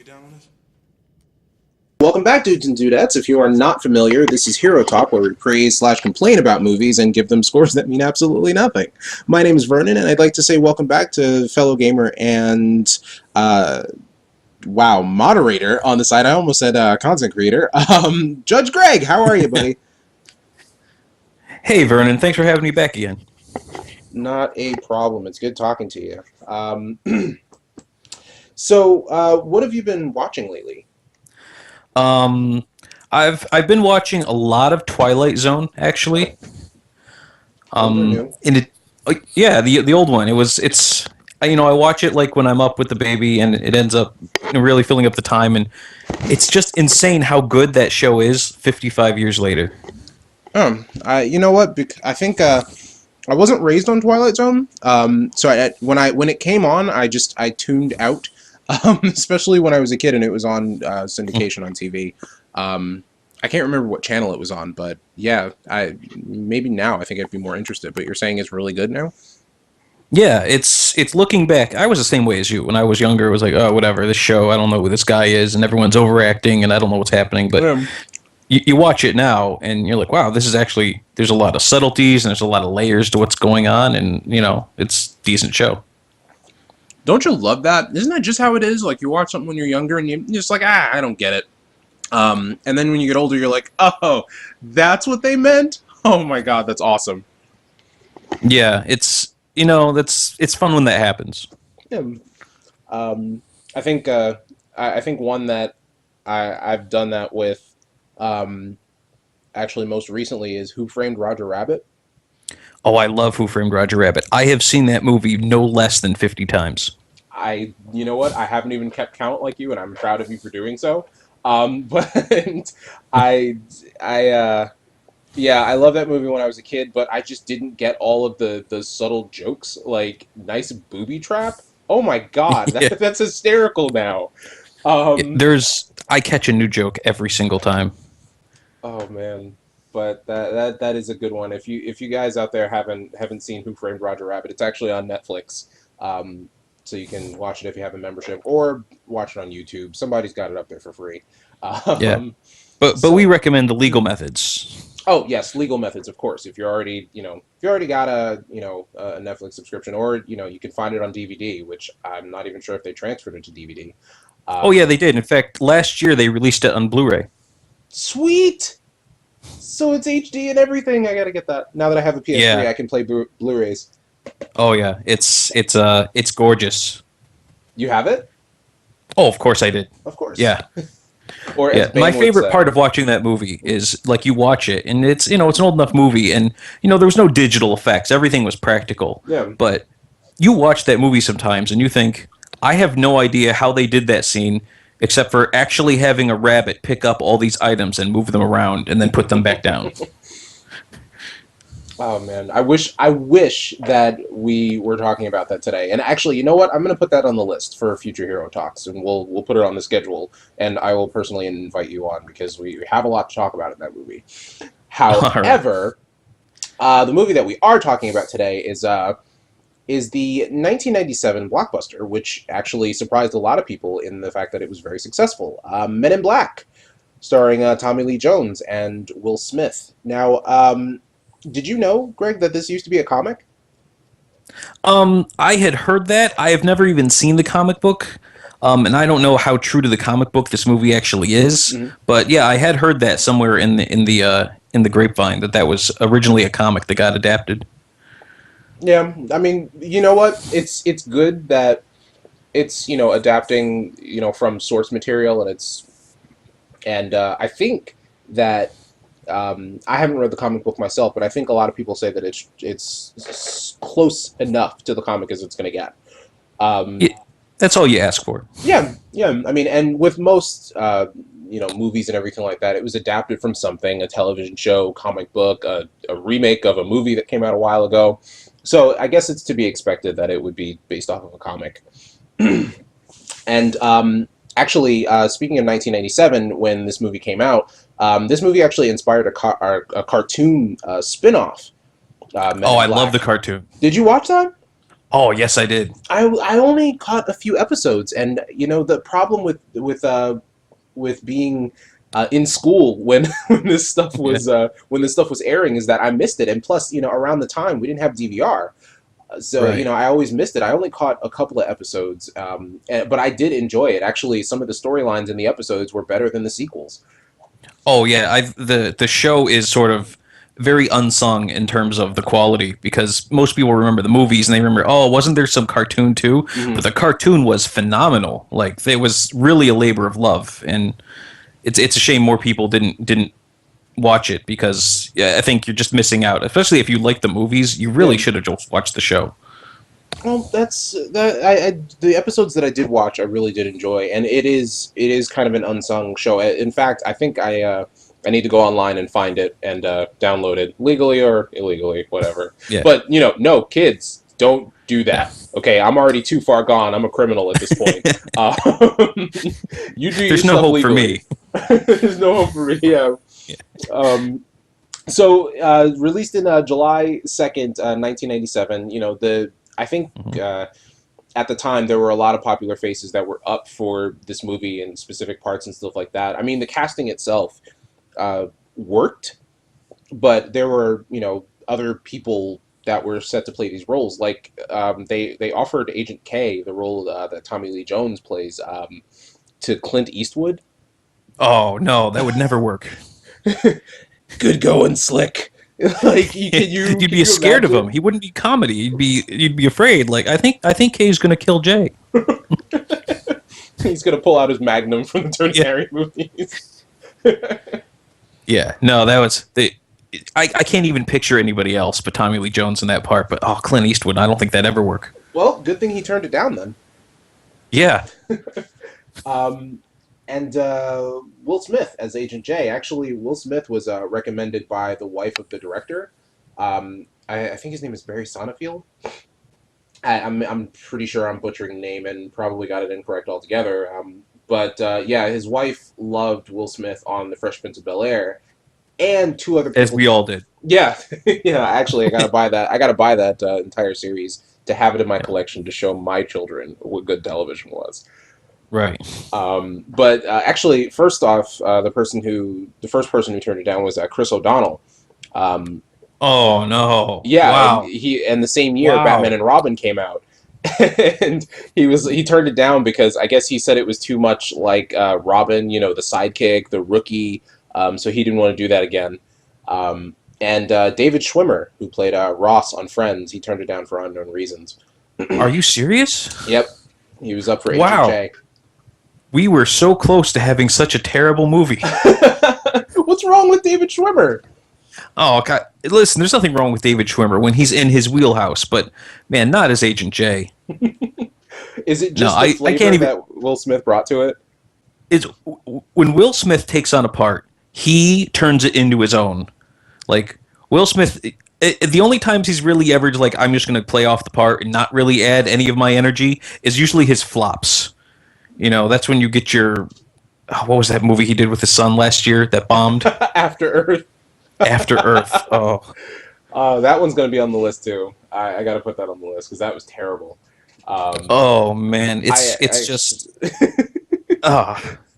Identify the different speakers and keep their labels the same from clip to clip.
Speaker 1: get down on this?
Speaker 2: Welcome back, dudes and dudettes. If you are not familiar, this is Hero Talk, where we praise / complain about movies and give them scores that mean absolutely nothing. My name is Vernon, and I'd like to say welcome back to fellow gamer and, moderator on the side. I almost said content creator. Judge Greg, how are you, buddy?
Speaker 3: Hey, Vernon. Thanks for having me back again.
Speaker 2: Not a problem. It's good talking to you. So, what have you been watching lately?
Speaker 3: I've been watching a lot of Twilight Zone, actually.
Speaker 2: New.
Speaker 3: The old one. It's I watch it like when I'm up with the baby, and it ends up really filling up the time, and it's just insane how good that show is 55 years later.
Speaker 2: You know what? I think I wasn't raised on Twilight Zone. So when it came on, I tuned out. Especially when I was a kid and it was on syndication on TV. I can't remember what channel it was on, but yeah, maybe now I think I'd be more interested. But you're saying it's really good now?
Speaker 3: Yeah, it's looking back. I was the same way as you when I was younger. It was like, oh, whatever, this show. I don't know who this guy is, and everyone's overacting, and I don't know what's happening. But you watch it now, and you're like, wow, this is actually. There's a lot of subtleties and there's a lot of layers to what's going on, and it's a decent show.
Speaker 2: Don't you love that? Isn't that just how it is? Like, you watch something when you're younger and you're just like, I don't get it. And then when you get older, you're like, oh, that's what they meant? Oh my god, that's awesome.
Speaker 3: Yeah, it's fun when that happens.
Speaker 2: Yeah. I think one that I've done that with, actually most recently, is Who Framed Roger Rabbit?
Speaker 3: Oh, I love Who Framed Roger Rabbit. I have seen that movie no less than 50 times.
Speaker 2: You know what? I haven't even kept count like you, and I'm proud of you for doing so. But I love that movie when I was a kid, but I just didn't get all of the subtle jokes, like nice booby trap. Oh my god, that's hysterical now.
Speaker 3: I catch a new joke every single time.
Speaker 2: Oh man. But that is a good one. If you guys out there haven't seen Who Framed Roger Rabbit, it's actually on Netflix, so you can watch it if you have a membership, or watch it on YouTube. Somebody's got it up there for free.
Speaker 3: But we recommend the legal methods.
Speaker 2: Oh yes, legal methods, of course. If you already got a Netflix subscription, or you can find it on DVD, which I'm not even sure if they transferred it to DVD.
Speaker 3: Oh yeah, they did. In fact, last year they released it on Blu-ray.
Speaker 2: Sweet. So it's HD and everything. I gotta get that. Now that I have a PS3,
Speaker 3: Yeah.
Speaker 2: I can play Blu-rays.
Speaker 3: Oh yeah, it's gorgeous.
Speaker 2: You have it?
Speaker 3: Oh, of course I did.
Speaker 2: Of course.
Speaker 3: Yeah.
Speaker 2: Or
Speaker 3: yeah. My favorite part of watching that movie is like you watch it, and it's it's an old enough movie, and there was no digital effects. Everything was practical.
Speaker 2: Yeah.
Speaker 3: But you watch that movie sometimes, and you think, I have no idea how they did that scene, except for actually having a rabbit pick up all these items and move them around and then put them back down.
Speaker 2: Oh man, I wish that we were talking about that today. And actually, you know what? I'm going to put that on the list for future Hero Talks, and we'll put it on the schedule. And I will personally invite you on because we have a lot to talk about in that movie. However, the movie that we are talking about today is the 1997 blockbuster, which actually surprised a lot of people in the fact that it was very successful. Men in Black, starring Tommy Lee Jones and Will Smith. Now, did you know, Greg, that this used to be a comic?
Speaker 3: I had heard that. I have never even seen the comic book, and I don't know how true to the comic book this movie actually is. Mm-hmm. But yeah, I had heard that somewhere in the grapevine that was originally a comic that got adapted.
Speaker 2: Yeah, I mean, you know what? It's good that it's adapting from source material, and I think that I haven't read the comic book myself, but I think a lot of people say that it's close enough to the comic as it's going to get.
Speaker 3: That's all you ask for.
Speaker 2: Yeah. I mean, and with most movies and everything like that, it was adapted from something, a television show, comic book, a remake of a movie that came out a while ago. So I guess it's to be expected that it would be based off of a comic. And actually, speaking of 1997, when this movie came out, this movie actually inspired a cartoon spin-off.
Speaker 3: I love the cartoon.
Speaker 2: Did you watch that?
Speaker 3: Oh, yes, I did.
Speaker 2: I only caught a few episodes, and the problem with being in school when
Speaker 3: Yeah,
Speaker 2: when this stuff was airing is that I missed it, and plus around the time we didn't have DVR. So
Speaker 3: right.
Speaker 2: I always missed it. I only caught a couple of episodes, but I did enjoy it. Actually, some of the storylines in the episodes were better than the sequels.
Speaker 3: Oh yeah, I the show is sort of very unsung in terms of the quality because most people remember the movies and they remember, oh, wasn't there some cartoon too? But
Speaker 2: Hmm.
Speaker 3: the cartoon was phenomenal. Like it was really a labor of love, and it's a shame more people didn't watch it because yeah, I think you're just missing out. Especially if you like the movies, you
Speaker 2: Yeah.
Speaker 3: really should have just watched the show.
Speaker 2: Well, that's that. The episodes that I did watch, I really did enjoy, and it is kind of an unsung show. In fact, I think I need to go online and find it and download it legally or illegally, whatever.
Speaker 3: Yeah,
Speaker 2: But no kids, don't do that. Okay, I'm already too far gone. I'm a criminal at this point. Um, you do your
Speaker 3: there's no
Speaker 2: stuff
Speaker 3: hope for
Speaker 2: legally.
Speaker 3: me.
Speaker 2: There's no hope for me. Yeah.
Speaker 3: Yeah.
Speaker 2: Um, so released in July 2nd, 1997. The I think
Speaker 3: Mhm.
Speaker 2: at the time there were a lot of popular faces that were up for this movie and specific parts and stuff like that. I mean, the casting itself worked, but there were other people that were set to play these roles. Like they offered Agent K, the role that Tommy Lee Jones plays, to Clint Eastwood.
Speaker 3: Oh no, that would never work.
Speaker 2: Good going, Slick. Like,
Speaker 3: You'd
Speaker 2: can
Speaker 3: be
Speaker 2: you
Speaker 3: scared of him.
Speaker 2: imagine?
Speaker 3: He wouldn't be comedy. You'd be afraid. Like I think Kay's gonna kill Jay.
Speaker 2: He's gonna pull out his Magnum from the Tony
Speaker 3: Yeah.
Speaker 2: Harry movies.
Speaker 3: Yeah. No, that was the. I can't even picture anybody else but Tommy Lee Jones in that part. But oh, Clint Eastwood. I don't think that'd ever work.
Speaker 2: Well, good thing he turned it down then.
Speaker 3: Yeah.
Speaker 2: Um, and Will Smith as Agent J. Actually, Will Smith was recommended by the wife of the director. I think his name is Barry Sonnenfeld. I'm pretty sure I'm butchering the name and probably got it incorrect altogether. But yeah, his wife loved Will Smith on The Fresh Prince of Bel-Air, and two other
Speaker 3: As
Speaker 2: people.
Speaker 3: we all did.
Speaker 2: Yeah, yeah. Actually, I gotta buy that. I gotta buy that entire series to have it in my collection to show my children what good television was.
Speaker 3: Right.
Speaker 2: But actually, first off, the first person who turned it down was Chris O'Donnell. Um,
Speaker 3: Oh no.
Speaker 2: yeah, and
Speaker 3: Wow.
Speaker 2: the same year Batman
Speaker 3: Wow.
Speaker 2: and Robin came out, and he turned it down because I guess he said it was too much like Robin, the sidekick, the rookie. So he didn't want to do that again. And David Schwimmer, who played Ross on Friends, he turned it down for unknown reasons.
Speaker 3: Are you serious?
Speaker 2: Yep, he was up for Agent
Speaker 3: Wow.
Speaker 2: J.
Speaker 3: We were so close to having such a terrible movie.
Speaker 2: What's wrong with David Schwimmer?
Speaker 3: Oh God! Listen, there's nothing wrong with David Schwimmer when he's in his wheelhouse, but man, not as Agent J.
Speaker 2: Is it
Speaker 3: No,
Speaker 2: just the
Speaker 3: I can't
Speaker 2: flavor
Speaker 3: even.
Speaker 2: that Will Smith brought to it?
Speaker 3: It's when Will Smith takes on a part, he turns it into his own. Like Will Smith, the only times he's really ever like, I'm just going to play off the part and not really add any of my energy is usually his flops. That's when you get your. Oh, what was that movie he did with his son last year that bombed?
Speaker 2: After Earth.
Speaker 3: After Earth. Oh,
Speaker 2: That one's going to be on the list too. I got to put that on the list because that was terrible. Um,
Speaker 3: oh man, it's
Speaker 2: I,
Speaker 3: it's just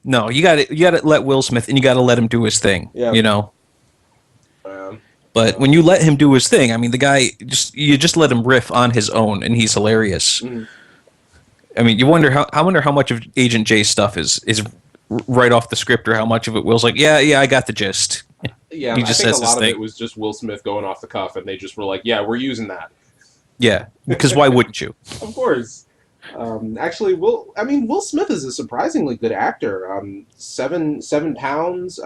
Speaker 3: no. You got to let Will Smith and you got to let him do his thing.
Speaker 2: yeah. Um,
Speaker 3: But when you let him do his thing, I mean, the guy you just let him riff on his own, and he's hilarious.
Speaker 2: mhm.
Speaker 3: I mean, you wonder how I wonder how much of Agent J's stuff is right off the script, or how much of it Will's like, yeah, I got the gist.
Speaker 2: Yeah,
Speaker 3: He
Speaker 2: I
Speaker 3: just
Speaker 2: think a
Speaker 3: says his
Speaker 2: lot of
Speaker 3: thing.
Speaker 2: it was just Will Smith going off the cuff, and they just were like, "Yeah, we're using that."
Speaker 3: Yeah, because why wouldn't you?
Speaker 2: Of course. Actually, Will Smith is a surprisingly good actor. 7 pounds.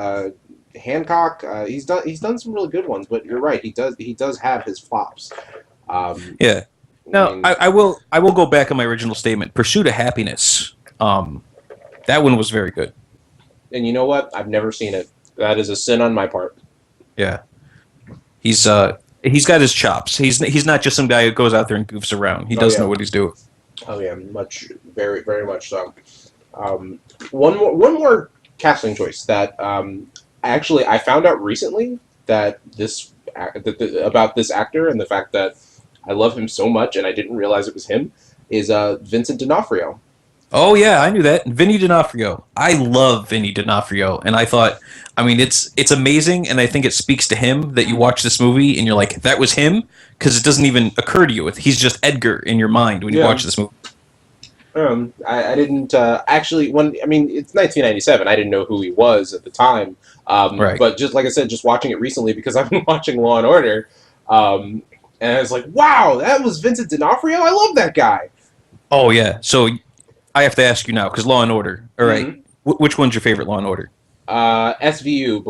Speaker 2: Hancock. He's done some really good ones, but you're right. He does have his flops. Um,
Speaker 3: Yeah.
Speaker 2: I
Speaker 3: Now,
Speaker 2: mean,
Speaker 3: I will go back on my original statement. Pursuit of Happiness. That one was very good.
Speaker 2: and you know what? I've never seen it. That is a sin on my part.
Speaker 3: Yeah. He's got his chops. He's not just some guy who goes out there and goofs around. He
Speaker 2: Oh
Speaker 3: does
Speaker 2: yeah.
Speaker 3: know what he's doing.
Speaker 2: Oh yeah, very very much so. One more casting choice that actually I found out recently that about this actor and the fact that I love him so much, and I didn't realize it was him. Is Vincent D'Onofrio?
Speaker 3: Oh yeah, I knew that. Vinny D'Onofrio. I love Vinny D'Onofrio, and I thought, I mean, it's amazing, and I think it speaks to him that you watch this movie and you're like, that was him, because it doesn't even occur to you. He's just Edgar in your mind when you
Speaker 2: Yeah.
Speaker 3: watch this movie.
Speaker 2: I didn't actually when I mean it's 1997. I didn't know who he was at the time.
Speaker 3: Right.
Speaker 2: But just like I said, just watching it recently because I've been watching Law and Order, and I was like, wow, that was Vincent D'Onofrio. I love that guy.
Speaker 3: Oh yeah. So I have to ask you now because Law and Order. All right.
Speaker 2: Mm-hmm.
Speaker 3: Which one's your favorite Law and Order?
Speaker 2: SVU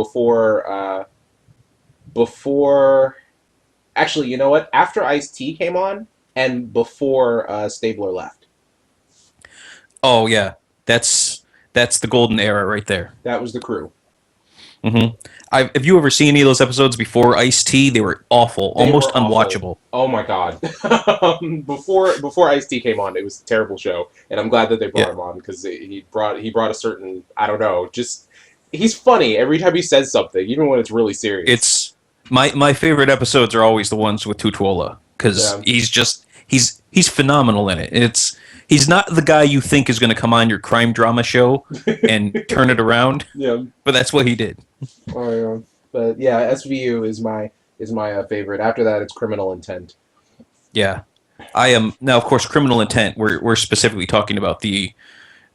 Speaker 2: before actually, you know what? After Ice T came on and before Stabler left.
Speaker 3: Oh yeah, that's the golden era right there.
Speaker 2: That was the crew.
Speaker 3: hmm have you ever seen any of those episodes before Ice T? They were awful,
Speaker 2: They
Speaker 3: almost
Speaker 2: were awful.
Speaker 3: unwatchable.
Speaker 2: Oh my god! Before Ice T came on, it was a terrible show, and I'm glad that they brought
Speaker 3: Yeah,
Speaker 2: him on because he brought a certain I don't know just he's funny every time he says something, even when it's really serious.
Speaker 3: it's my favorite episodes are always the ones with Tutuola because
Speaker 2: Yeah,
Speaker 3: he's phenomenal in it. He's not the guy you think is going to come on your crime drama show and turn it around,
Speaker 2: yeah.
Speaker 3: but that's what he did.
Speaker 2: Oh, yeah. But yeah, SVU is my favorite. After that, it's Criminal Intent.
Speaker 3: Yeah, I am now. Of course, Criminal Intent. We're specifically talking about the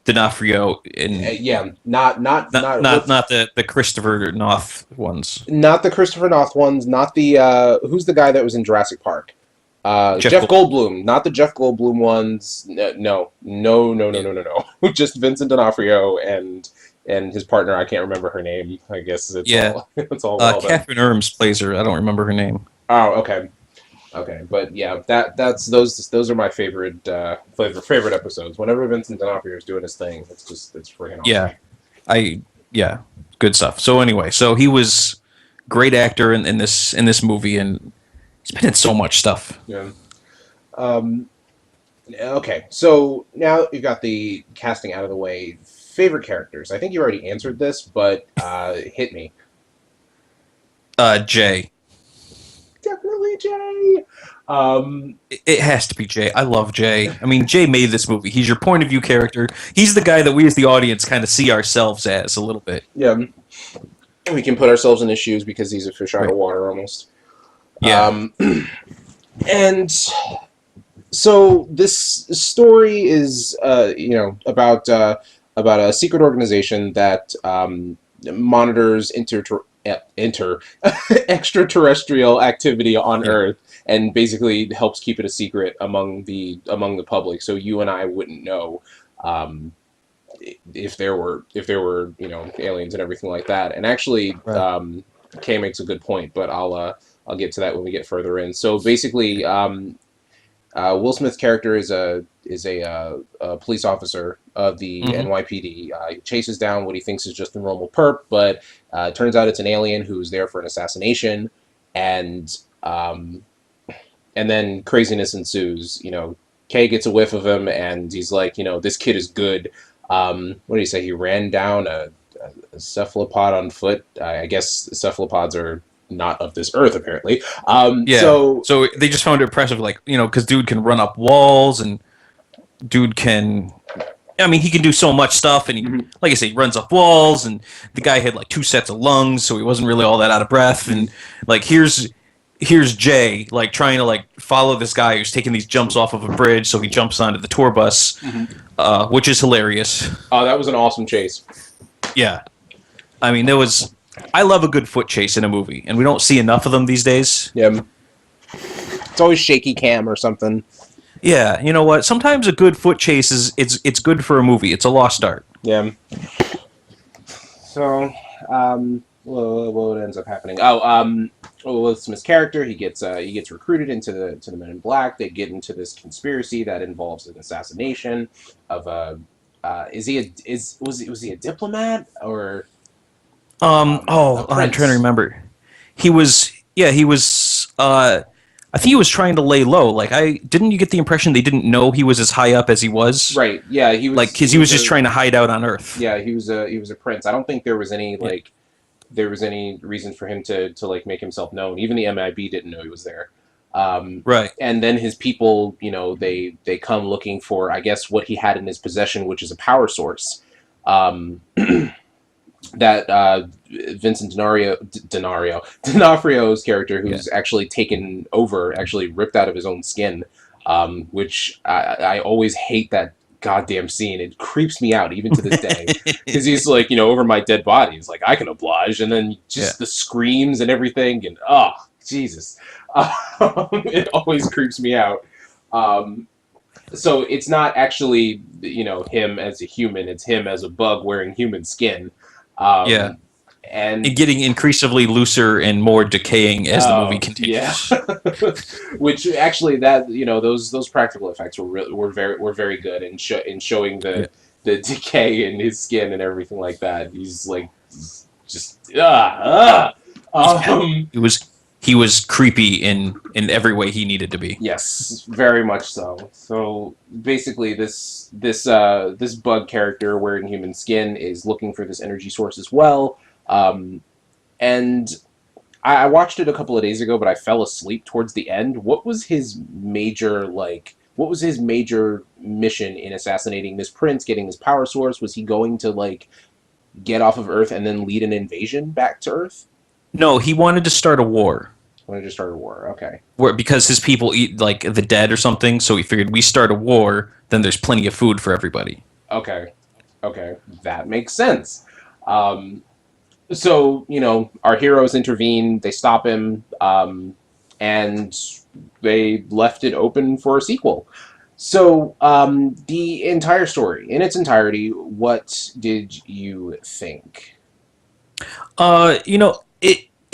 Speaker 3: D'Onofrio and
Speaker 2: Yeah, not what's
Speaker 3: not the Christopher Noth ones.
Speaker 2: not the Christopher Noth ones, not the who's the guy that was in Jurassic Park?
Speaker 3: Jeff
Speaker 2: Jeff
Speaker 3: Gold.
Speaker 2: Goldblum, not the Jeff Goldblum ones.
Speaker 3: Yeah.
Speaker 2: No. Just Vincent D'Onofrio and his partner. I can't remember her name. I guess it's
Speaker 3: Yeah.
Speaker 2: all it's all relevant.
Speaker 3: Catherine Erms plays her. I don't remember her name.
Speaker 2: Oh, okay, okay, but yeah, that's those are my favorite episodes. Whenever Vincent D'Onofrio is doing his thing, it's freaking awesome.
Speaker 3: Yeah, I yeah, good stuff. So anyway, so he was great actor in this movie, and he's been in so much stuff.
Speaker 2: Yeah. Um, okay, so now you've got the casting out of the way. Favorite characters. I think you already answered this, but hit me.
Speaker 3: Jay.
Speaker 2: Definitely Jay. Um,
Speaker 3: It has to be Jay. I love Jay. I mean, Jay made this movie. He's your point of view character. He's the guy that we as the audience kind of see ourselves as a little bit.
Speaker 2: yeah, we can put ourselves in his shoes because he's a fish out of
Speaker 3: Right.
Speaker 2: water almost.
Speaker 3: Yeah.
Speaker 2: And so this story is, about a secret organization that monitors inter extraterrestrial activity on
Speaker 3: Yeah.
Speaker 2: Earth and basically helps keep it a secret among the public. So you and I wouldn't know um, if there were aliens and everything like that. And actually,
Speaker 3: Right.
Speaker 2: Kay makes a good point, but I'll get to that when we get further in. So basically, Will Smith's character is a police officer of the
Speaker 3: hmm
Speaker 2: NYPD. He chases down what he thinks is just a normal perp, but it turns out it's an alien who's there for an assassination, and and then craziness ensues. Kay gets a whiff of him, and he's like, this kid is good. What did he say? He ran down a cephalopod on foot. I guess cephalopods are not of this earth, apparently.
Speaker 3: Yeah.
Speaker 2: So
Speaker 3: So they just found it impressive, like, because dude can run up walls and dude can. I mean, he can do so much stuff, and
Speaker 2: Mhm.
Speaker 3: like I say, he runs up walls, and the guy had like two sets of lungs, so he wasn't really all that out of breath. And like, here's Jay, like trying to like follow this guy who's taking these jumps off of a bridge, so he jumps onto the tour bus, which is hilarious.
Speaker 2: Oh, that was an awesome chase.
Speaker 3: Yeah, I mean, there was. I love a good foot chase in a movie, and we don't see enough of them these days.
Speaker 2: Yeah, it's always shaky cam or something.
Speaker 3: Yeah, you know what? Sometimes a good foot chase is it's good for a movie. It's a lost art.
Speaker 2: Yeah. So, what ends up happening? Will Smith's character he gets recruited into the Men in Black. They get into this conspiracy that involves an assassination of a. Was he a diplomat or a
Speaker 3: I'm trying to
Speaker 2: prince?
Speaker 3: remember. He was. I think he was trying to lay low. Like, didn't you get the impression they didn't know he was as high up as he was?
Speaker 2: Right. Yeah.
Speaker 3: Like, because he was just trying to hide out on Earth.
Speaker 2: Yeah. He was a prince. I don't think there was any
Speaker 3: Yeah.
Speaker 2: there was any reason for him to like make himself known. Even the MIB didn't know he was there.
Speaker 3: Right.
Speaker 2: And then his people, they come looking for, I guess, what he had in his possession, which is a power source. Um, that Vincent D'Onofrio's character,
Speaker 3: Yeah.
Speaker 2: who's actually taken over, actually ripped out of his own skin, which I always hate that goddamn scene. It creeps me out even to this day because he's like, over my dead body. He's like, I can oblige, and then
Speaker 3: Yeah.
Speaker 2: just the screams and everything, and Jesus, it always creeps me out. Um, so it's not actually him as a human; it's him as a bug wearing human skin.
Speaker 3: Yeah.
Speaker 2: Um, and
Speaker 3: And getting increasingly looser and more decaying as the movie
Speaker 2: yeah,
Speaker 3: continues.
Speaker 2: which actually that those practical effects were very good in showing
Speaker 3: Yeah.
Speaker 2: the decay in his skin and everything like that. He's like just
Speaker 3: Yeah.
Speaker 2: um
Speaker 3: He was creepy in every way he needed to be.
Speaker 2: yes, very much so. So basically, this bug character wearing human skin is looking for this energy source as well. And I watched it a couple of days ago, but I fell asleep towards the end. What was his major What was his major mission in assassinating this prince, getting his power source? Was he going to get off of Earth and then lead an invasion back to Earth?
Speaker 3: No, he wanted to start a war.
Speaker 2: When I just started a war. Okay.
Speaker 3: Because his people eat like the dead or something, so he figured we start a war, then there's plenty of food for everybody.
Speaker 2: Okay. Okay. That makes sense. Um, so our heroes intervene. They stop him, and they left it open for a sequel. So the entire story, in its entirety, what did you think?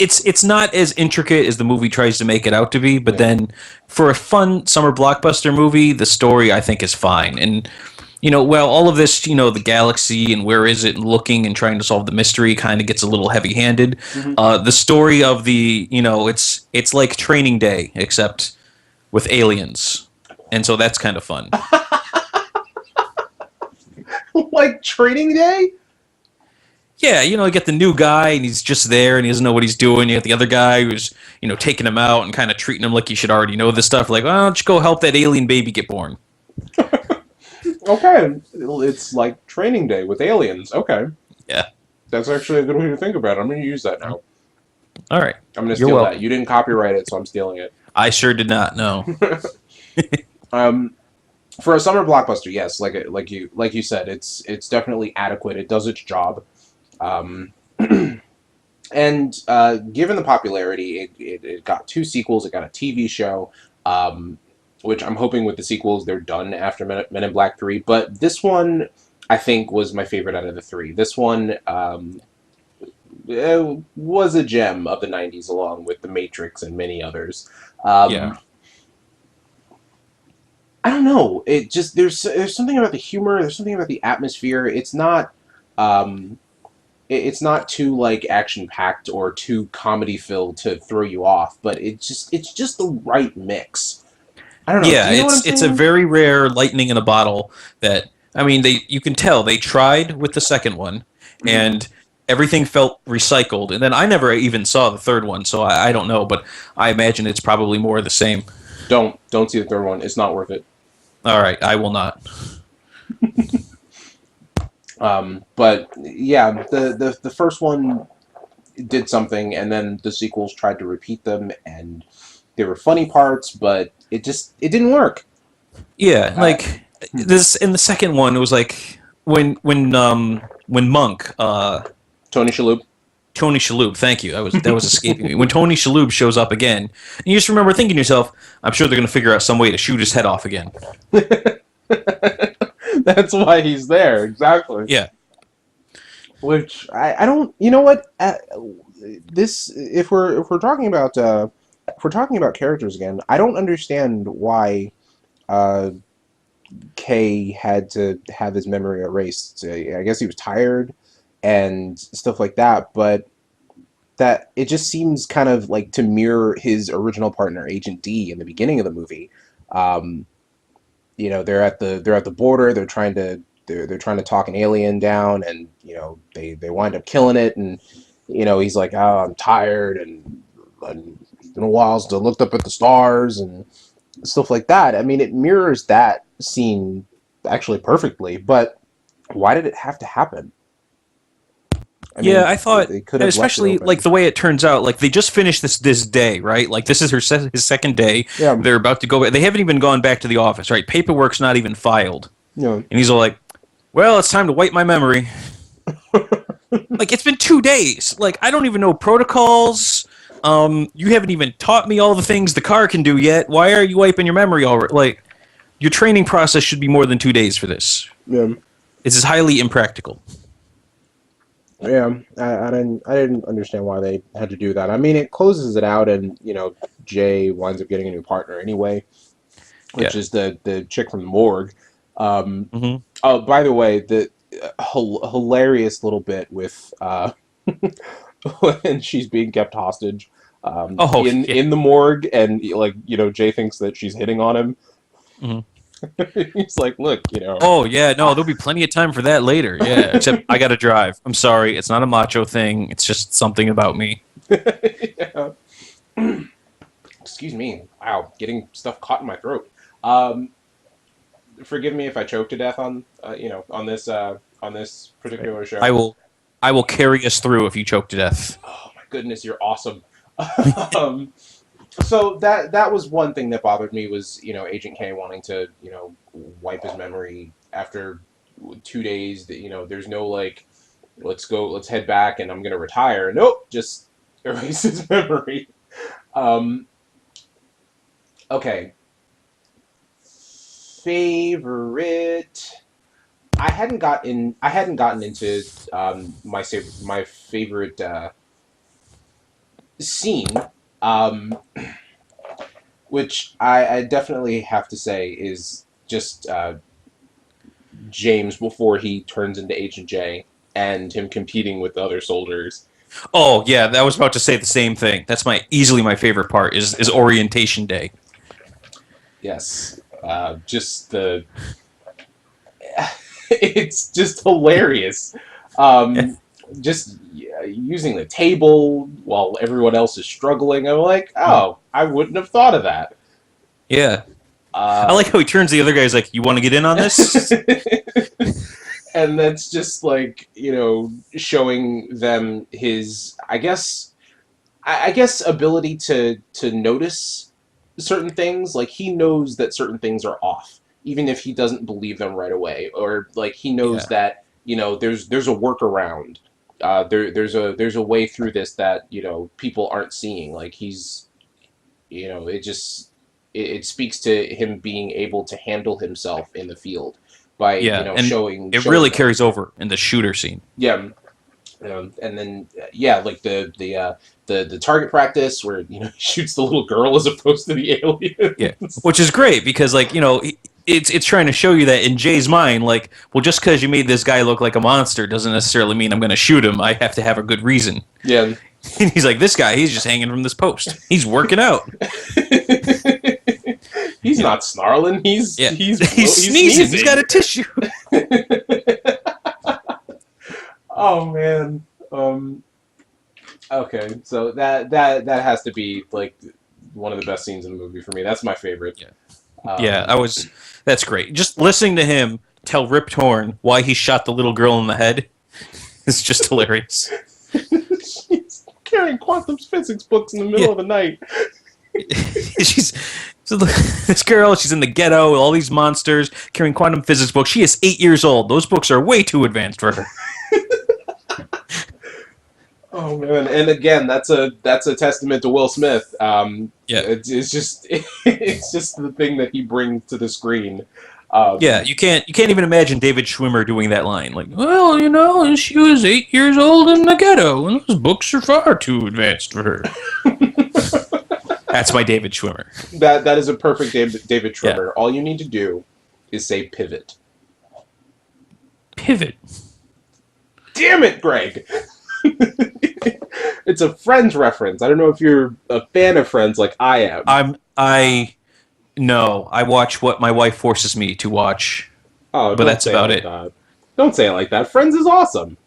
Speaker 3: It's not as intricate as the movie tries to make it out to be, but
Speaker 2: Yeah.
Speaker 3: then for a fun summer blockbuster movie, the story I think is fine. And well, all of this, the galaxy and where is it, and looking and trying to solve the mystery kind of gets a little heavy-handed.
Speaker 2: Mhm.
Speaker 3: The story of it's like Training Day except with aliens, and so that's kind of fun.
Speaker 2: Like Training Day?
Speaker 3: Yeah, you get the new guy and he's just there and he doesn't know what he's doing. You got the other guy who's, taking him out and kind of treating him like he should already know this stuff. Like, why don't you go help that alien baby get born?
Speaker 2: Okay, it's like Training Day with aliens. Okay,
Speaker 3: Yeah.
Speaker 2: that's actually a good way to think about it. I'm going to use that now.
Speaker 3: All right.
Speaker 2: I'm going to
Speaker 3: You're
Speaker 2: steal
Speaker 3: welcome.
Speaker 2: that. You didn't copyright it, so I'm stealing it.
Speaker 3: I sure did not know.
Speaker 2: Um, for a summer blockbuster, yes, like you said, it's definitely adequate. It does its job. Um, and given the popularity, it got two sequels. It got a TV show, which I'm hoping with the sequels they're done after Men in Black 3. But this one, I think, was my favorite out of the three. This one was a gem of the 90s, along with The Matrix and many others.
Speaker 3: Yeah.
Speaker 2: I don't know. It just there's something about the humor. There's something about the atmosphere. Um, it's not too action packed or too comedy filled to throw you off, but it's just the right mix. I don't know.
Speaker 3: Yeah,
Speaker 2: Do you know what I'm
Speaker 3: it's a
Speaker 2: saying?
Speaker 3: very rare lightning in a bottle that I mean you can tell they tried with the second one
Speaker 2: Mhm.
Speaker 3: and everything felt recycled. And then I never even saw the third one, so I don't know, but I imagine it's probably more of the same.
Speaker 2: Don't see the third one. It's not worth it.
Speaker 3: All right, I will not.
Speaker 2: But yeah, the first one did something, and then the sequels tried to repeat them, and there were funny parts, but it didn't work.
Speaker 3: Yeah,
Speaker 2: Uh,
Speaker 3: like this in the second one it was like when Monk
Speaker 2: Tony Shalhoub.
Speaker 3: Tony Shalhoub, thank you. That was escaping me. When Tony Shalhoub shows up again, and you just remember thinking to yourself, I'm sure they're going to figure out some way to shoot his head off again.
Speaker 2: That's why he's there, exactly.
Speaker 3: Yeah.
Speaker 2: Which I don't. You know what? This if we're talking about if we're talking about characters again, I don't understand why uh, Kay had to have his memory erased. I guess he was tired and stuff like that, but that it just seems kind of like to mirror his original partner, Agent D, in the beginning of the movie. Um, they're at the border. They're trying to talk an alien down, and they wind up killing it. And he's like, "Oh, I'm tired," and been a while since I looked up at the stars and stuff like that. I mean, it mirrors that scene actually perfectly, but why did it have to happen? I
Speaker 3: Yeah,
Speaker 2: mean,
Speaker 3: I thought,
Speaker 2: they could
Speaker 3: and
Speaker 2: have left it
Speaker 3: especially like
Speaker 2: open.
Speaker 3: the way it turns out, like they just finished this day, right? Like this is his second day.
Speaker 2: Yeah,
Speaker 3: They're about to go. They haven't even gone back to the office, right? Paperwork's not even filed,
Speaker 2: you know,
Speaker 3: and he's all like, "Well, it's time to wipe my memory." Like it's been 2 days. Like I don't even know protocols. You haven't even taught me all the things the car can do yet. Why are you wiping your memory already? Like your training process should be more than 2 days for this.
Speaker 2: yeah,
Speaker 3: This is highly impractical.
Speaker 2: yeah. I didn't understand why they had to do that. I mean, it closes it out, and Jay winds up getting a new partner anyway, which
Speaker 3: Yeah.
Speaker 2: is the chick from the morgue. Um,
Speaker 3: Hmm.
Speaker 2: oh, by the way, the hilarious little bit with when she's being kept hostage
Speaker 3: Oh
Speaker 2: in
Speaker 3: yeah.
Speaker 2: in the morgue, and Jay thinks that she's hitting on him.
Speaker 3: Mhm.
Speaker 2: He's like, look,
Speaker 3: Oh yeah, no, there'll be plenty of time for that later. Yeah, except I gotta drive. I'm sorry, it's not a macho thing. It's just something about me.
Speaker 2: yeah. Excuse me. Wow, getting stuff caught in my throat. Um, Forgive me if I choke to death on this particular show.
Speaker 3: I will, I will carry us through if you choke to death.
Speaker 2: Oh my goodness, you're awesome. um, so that was one thing that bothered me was Agent K wanting to wipe his memory after 2 days. That there's no like, let's head back and I'm gonna retire. Nope, just erase his memory. Um, okay, favorite. I hadn't gotten into my favorite scene, um, which I definitely have to say is just James before he turns into Agent J and him competing with the other soldiers.
Speaker 3: Oh yeah, I was about to say the same thing. That's my easily my favorite part is orientation day.
Speaker 2: Yes, just the it's just hilarious. Um, just using the table while everyone else is struggling. I'm like, oh, I wouldn't have thought of that.
Speaker 3: Yeah, I
Speaker 2: Uh,
Speaker 3: like how he turns to the other guy. He's like, "You want to get in on this?"
Speaker 2: and that's just like showing them his I guess ability to notice certain things. Like he knows that certain things are off even if he doesn't believe them right away, or like he knows
Speaker 3: Yeah,
Speaker 2: that there's a workaround. There's a way through this that people aren't seeing. Like he's it just it speaks to him being able to handle himself in the field by
Speaker 3: yeah, and
Speaker 2: showing
Speaker 3: it
Speaker 2: showing
Speaker 3: really
Speaker 2: them.
Speaker 3: carries over in the shooter scene.
Speaker 2: Yeah. And then yeah, like the target practice where he shoots the little girl as opposed to the
Speaker 3: Yeah,
Speaker 2: aliens.
Speaker 3: which is great because it's trying to show you that in Jay's mind, like, well, just because you made this guy look like a monster doesn't necessarily mean I'm going to shoot him. I have to have a good reason.
Speaker 2: Yeah.
Speaker 3: And he's like, this guy, he's just hanging from this post. He's working out.
Speaker 2: He's
Speaker 3: You know,
Speaker 2: not snarling. He's
Speaker 3: yeah,
Speaker 2: he's
Speaker 3: he's
Speaker 2: he's
Speaker 3: sneezing. He's got a
Speaker 2: sneezing.
Speaker 3: tissue.
Speaker 2: Oh man. Okay, so that has to be like one of the best scenes in the movie for me. That's my favorite.
Speaker 3: Yeah, yeah,
Speaker 2: Um,
Speaker 3: That's great. Just listening to him tell Rip Torn why he shot the little girl in the head is just hilarious.
Speaker 2: she's carrying quantum physics books in the middle
Speaker 3: Yeah,
Speaker 2: of the night.
Speaker 3: she's so this girl. She's in the ghetto with all these monsters carrying quantum physics books. She is 8 years old. Those books are way too advanced for her.
Speaker 2: Oh man! And again, that's a testament to Will Smith.
Speaker 3: Yeah.
Speaker 2: It's just it's just the thing that he brings to the screen.
Speaker 3: Yeah,
Speaker 2: Um,
Speaker 3: you can't even imagine David Schwimmer doing that line. Like, well, she was 8 years old in the ghetto, and those books are far too advanced for her. That's my David Schwimmer.
Speaker 2: that is a perfect David
Speaker 3: Yeah,
Speaker 2: Schwimmer. All you need to do is say pivot.
Speaker 3: pivot.
Speaker 2: Damn it, Greg! It's a Friends reference. I don't know if you're a fan of Friends like I am.
Speaker 3: I no, I watch what my wife forces me to watch,
Speaker 2: Oh,
Speaker 3: but
Speaker 2: don't
Speaker 3: that's
Speaker 2: say it
Speaker 3: about
Speaker 2: like
Speaker 3: it.
Speaker 2: that. Don't say it like that. Friends is awesome.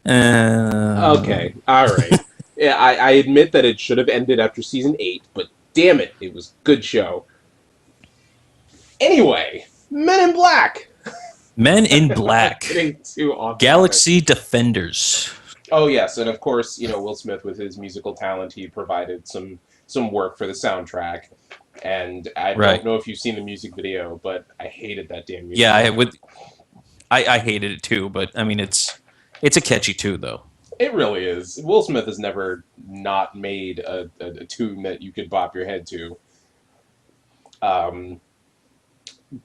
Speaker 3: Um,
Speaker 2: Okay, all right. Yeah, I admit that it should have ended after season 8, but damn it, it was a good show. Anyway, Men in Black.
Speaker 3: Men in Black.
Speaker 2: Getting too off topic.
Speaker 3: Galaxy Defenders.
Speaker 2: Oh yes, and of course, Will Smith with his musical talent, he provided some work for the soundtrack. And I don't
Speaker 3: Right.
Speaker 2: know if you've seen the music video, but I hated that damn music
Speaker 3: Yeah,
Speaker 2: video.
Speaker 3: I hated it too, but I mean it's a catchy tune though.
Speaker 2: It really is. Will Smith has never not made a tune that you could bop your head to. Um,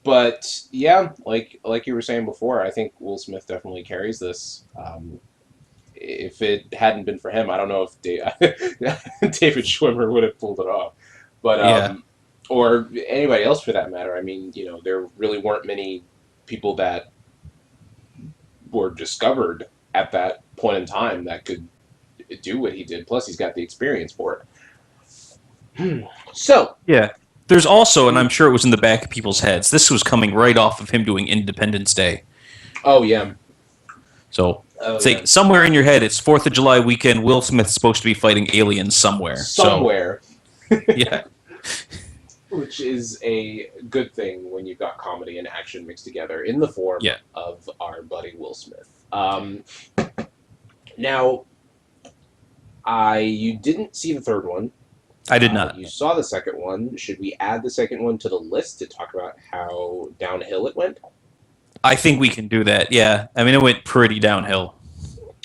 Speaker 2: but yeah, like you were saying before, I think Will Smith definitely carries this. If it hadn't been for him, I don't know if David Schwimmer would have pulled it off. But
Speaker 3: Yeah.
Speaker 2: or anybody else for that matter. I mean, there really weren't many people that were discovered at that point in time that could do what he did. Plus, he's got the experience for it. So,
Speaker 3: Yeah. There's also, and I'm sure it was in the back of people's heads, this was coming right off of him doing Independence Day.
Speaker 2: oh yeah,
Speaker 3: So
Speaker 2: oh
Speaker 3: it's
Speaker 2: yeah,
Speaker 3: like somewhere in your head, it's 4th of July weekend, Will Smith's supposed to be fighting aliens somewhere.
Speaker 2: somewhere,
Speaker 3: So, yeah.
Speaker 2: which is a good thing when you've got comedy and action mixed together in the form
Speaker 3: Yeah.
Speaker 2: of our buddy Will Smith. Now, you didn't see the third one.
Speaker 3: I did not.
Speaker 2: You saw the second one. Should we add the second one to the list to talk about how downhill it went?
Speaker 3: I think we can do that, yeah. I mean, it went pretty downhill.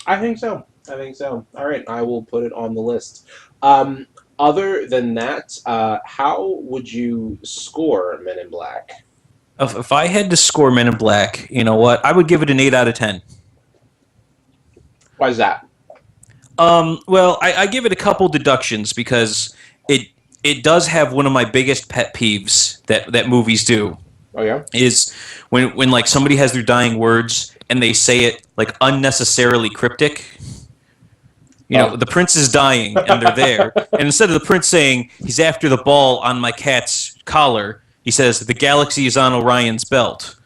Speaker 2: I think so. I think so. All right, I will put it on the list. Other than that, how would you score Men in Black?
Speaker 3: If I had to score Men in Black, you know what? I would give it an 8 out of 10.
Speaker 2: Why is that?
Speaker 3: Well, I give it a couple deductions because it does have one of my biggest pet peeves that movies do
Speaker 2: Oh yeah.
Speaker 3: is when like somebody has their dying words and they say it like unnecessarily cryptic. The prince is dying and they're there, and instead of the prince saying he's after the ball on my cat's collar, he says the galaxy is on Orion's belt.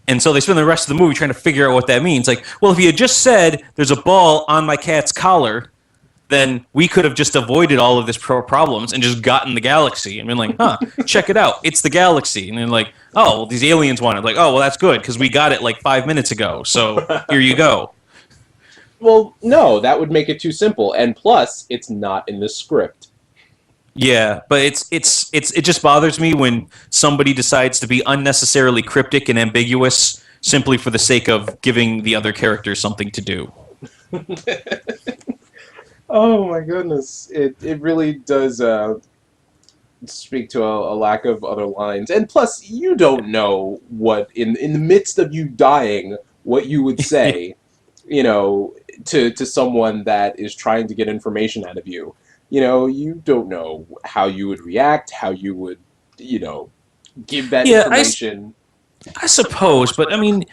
Speaker 3: And so they spend the rest of the movie trying to figure out what that means. Like, well, if he had just said there's a ball on my cat's collar, then we could have just avoided all of this problems and just gotten the galaxy and been like, huh, check it out, it's the galaxy. And then like, oh, well, these aliens want it. Like, oh, well, that's good because we got it like 5 minutes ago. So here you go.
Speaker 2: Well, no, that would make it too simple. And plus, it's not in the script.
Speaker 3: Yeah, but it just bothers me when somebody decides to be unnecessarily cryptic and ambiguous simply for the sake of giving the other character something to do.
Speaker 2: Oh my goodness. It really does speak to a lack of other lines. And plus, you don't know what, in the midst of you dying, what you would say, to someone that is trying to get information out of you. You don't know how you would react, how you would, give that
Speaker 3: Yeah,
Speaker 2: information.
Speaker 3: I suppose, but I mean,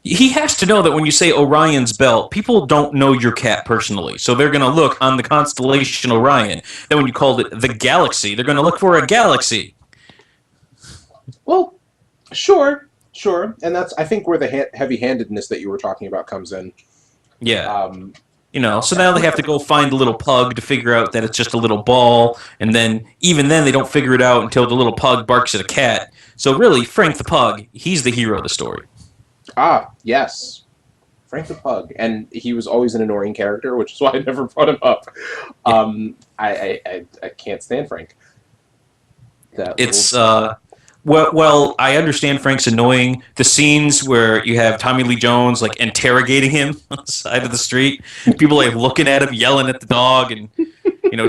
Speaker 3: he has to know that when you say Orion's belt, people don't know your cat personally. So they're going to look on the constellation Orion. Then when you called it the galaxy, they're going to look for a galaxy.
Speaker 2: Well, sure. And that's, I think, where the heavy-handedness that you were talking about comes in.
Speaker 3: Yeah. So now they have to go find the little pug to figure out that it's just a little ball, and then even then they don't figure it out until the little pug barks at a cat. So really, Frank the pug, he's the hero of the story.
Speaker 2: Ah, yes. Frank the Pug. And he was always an annoying character, which is why I never brought him up. I can't stand Frank.
Speaker 3: It's well, I understand Frank's annoying. The scenes where you have Tommy Lee Jones like interrogating him on the side of the street, people like looking at him, yelling at the dog, and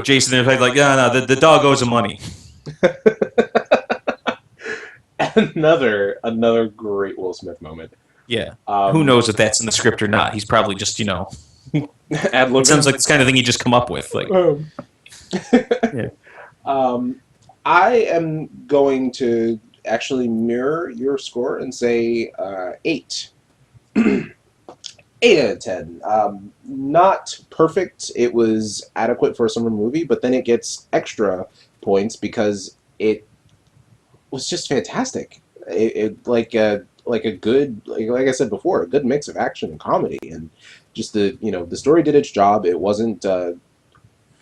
Speaker 3: Jason there's like, yeah, no, the dog owes him money.
Speaker 2: Another great Will Smith moment.
Speaker 3: Yeah. Who knows if that's in the script or not? He's probably just,
Speaker 2: Ad-lib.
Speaker 3: it sounds like this kind of thing he just come up with. Like,
Speaker 2: yeah. I am going to actually mirror your score and say 8. 8 out of 10. Not perfect. It was adequate for a summer movie, but then it gets extra points because it was just fantastic. It like a good, like I said before, a good mix of action and comedy, and just the story did its job. It wasn't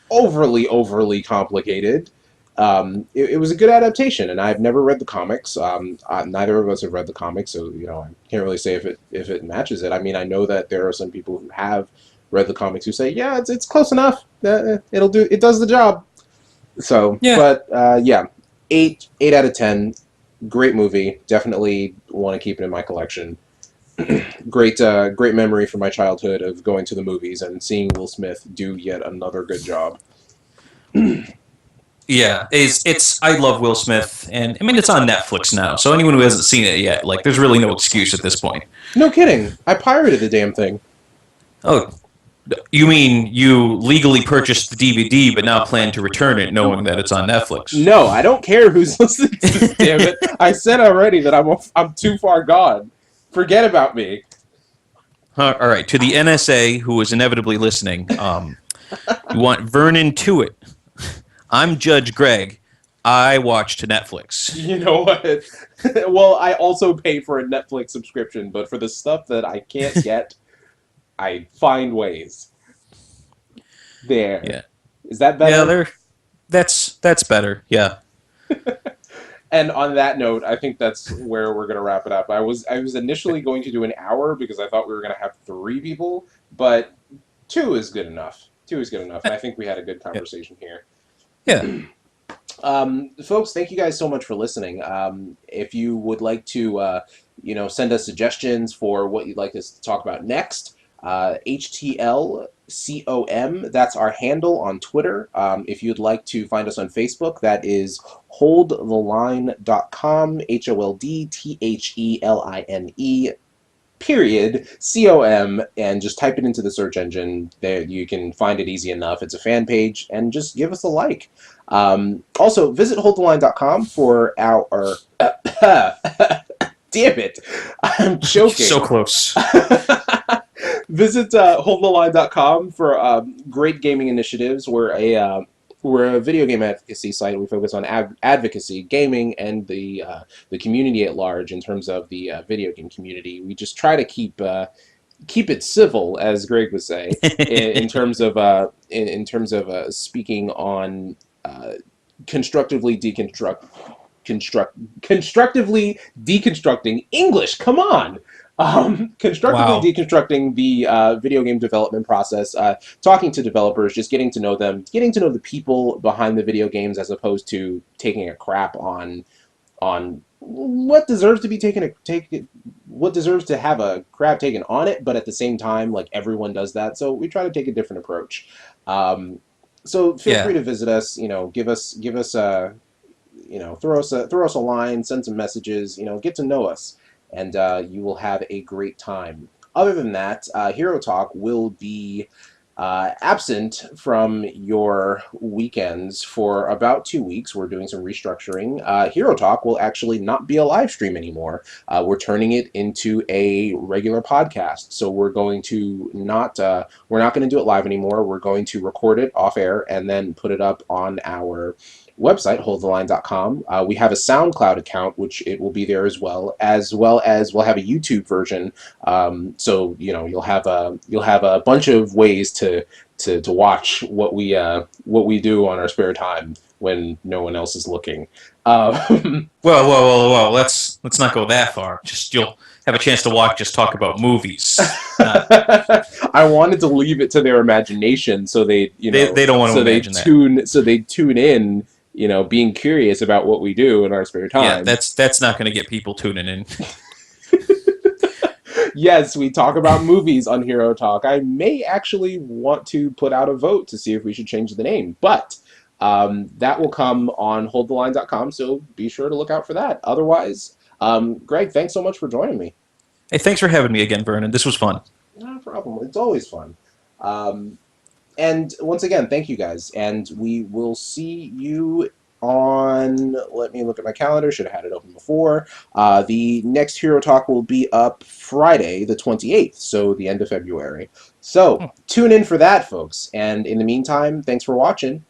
Speaker 2: overly complicated. It was a good adaptation, and I've never read the comics. Neither of us have read the comics, so I can't really say if it matches it. I mean, I know that there are some people who have read the comics who say, yeah, it's close enough. It does the job. So,
Speaker 3: Yeah.
Speaker 2: but yeah, eight out of 10. Great movie. Definitely want to keep it in my collection. Great memory from my childhood of going to the movies and seeing Will Smith do yet another good job.
Speaker 3: Yeah, it's I love Will Smith, and I mean it's on Netflix now. So anyone who hasn't seen it yet, like, there's really no excuse at this point.
Speaker 2: No kidding. I pirated the damn thing.
Speaker 3: Oh, you mean you legally purchased the DVD, but now plan to return it, knowing that it's on Netflix?
Speaker 2: No, I don't care who's listening to this. Damn it! I said already that I'm too far gone. Forget about me.
Speaker 3: All right, to the NSA who is inevitably listening, you want Vernon to it. I'm Judge Greg. I watch to Netflix.
Speaker 2: You know what? Well, I also pay for a Netflix subscription, but for the stuff that I can't get, I find ways. There.
Speaker 3: Yeah,
Speaker 2: Is that
Speaker 3: yeah,
Speaker 2: better?
Speaker 3: that's better. Yeah,
Speaker 2: And on that note, I think that's where we're gonna wrap it up. I was initially going to do an hour because I thought we were gonna have three people, but two is good enough. Two is good enough, and I think we had a good
Speaker 3: yeah,
Speaker 2: conversation here.
Speaker 3: yeah.
Speaker 2: Folks, thank you guys so much for listening. If you would like to, send us suggestions for what you'd like us to talk about next, HTLCOM, that's our handle on Twitter. If you'd like to find us on Facebook, that is holdtheline.com, HOLDTHELINE period com, and just type it into the search engine. There you can find it easy enough. It's a fan page, and just give us a like. Also visit holdtheline.com for our damn it, I'm choking.
Speaker 3: So close.
Speaker 2: Visit holdtheline.com for great gaming initiatives. We're a video game advocacy site. We focus on advocacy, gaming, and the community at large in terms of the video game community. We just try to keep it civil, as Greg would say, in terms of speaking on constructively constructively deconstructing English. Come on. Constructively
Speaker 3: Wow.
Speaker 2: deconstructing the video game development process, talking to developers, just getting to know them, getting to know the people behind the video games, as opposed to taking a crap on what deserves to be what deserves to have a crap taken on it. But at the same time, like, everyone does that, so we try to take a different approach. So feel free
Speaker 3: Yeah.
Speaker 2: to visit us. Give us a throw us a line, send some messages. Get to know us, and you will have a great time. Other than that, Hero Talk will be absent from your weekends for about 2 weeks. We're doing some restructuring. Hero Talk will actually not be a live stream anymore. We're turning it into a regular podcast. So we're not going to do it live anymore. We're going to record it off air and then put it up on our website, holdtheline.com. We have a SoundCloud account, which it will be there as well as we'll have a YouTube version. So you'll have a bunch of ways to watch what we do on our spare time when no one else is looking.
Speaker 3: Well. Let's not go that far. Just you'll have a chance to watch us talk about movies.
Speaker 2: I wanted to leave it to their imagination, so
Speaker 3: They don't want to imagine
Speaker 2: they tune in, being curious about what we do in our spare
Speaker 3: that. Yeah,
Speaker 2: time.
Speaker 3: that's not going to get people tuning in.
Speaker 2: Yes, we talk about movies on Hero Talk. I may actually want to put out a vote to see if we should change the name, but that will come on holdtheline.com, so be sure to look out for that. Otherwise, Greg, thanks so much for joining me.
Speaker 3: Hey, thanks for having me again, Vernon. This was fun.
Speaker 2: No problem. It's always fun. Um, and once again, thank you guys, and we will see you on, let me look at my calendar, should have had it open before. The next Hero Talk will be up Friday the 28th, so the end of February. So tune in for that, folks, and in the meantime, thanks for watching.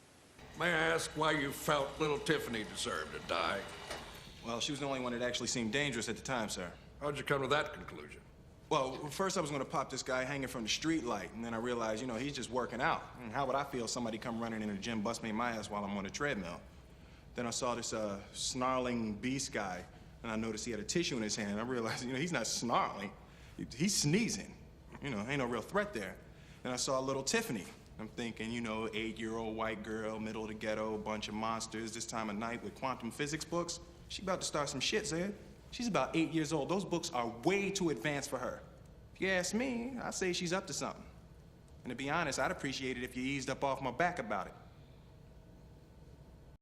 Speaker 1: May I ask why you felt little Tiffany deserved to die?
Speaker 4: Well, she was the only one that actually seemed dangerous at the time, sir.
Speaker 1: How'd you come to that conclusion?
Speaker 4: Well, first I was gonna pop this guy hanging from the street light, and then I realized, you know, he's just working out. And how would I feel if somebody come running in the gym, bust me in my ass while I'm on the treadmill? Then I saw this snarling beast guy, and I noticed he had a tissue in his hand, and I realized, you know, he's not snarling, he's sneezing. You know, ain't no real threat there. Then I saw little Tiffany. I'm thinking, you know, 8-year-old white girl, middle of the ghetto, bunch of monsters, this time of night with quantum physics books. She about to start some shit, Zed. She's about 8 years old. Those books are way too advanced for her. If you ask me, I'd say she's up to something. And to be honest, I'd appreciate it if you eased up off my back about it.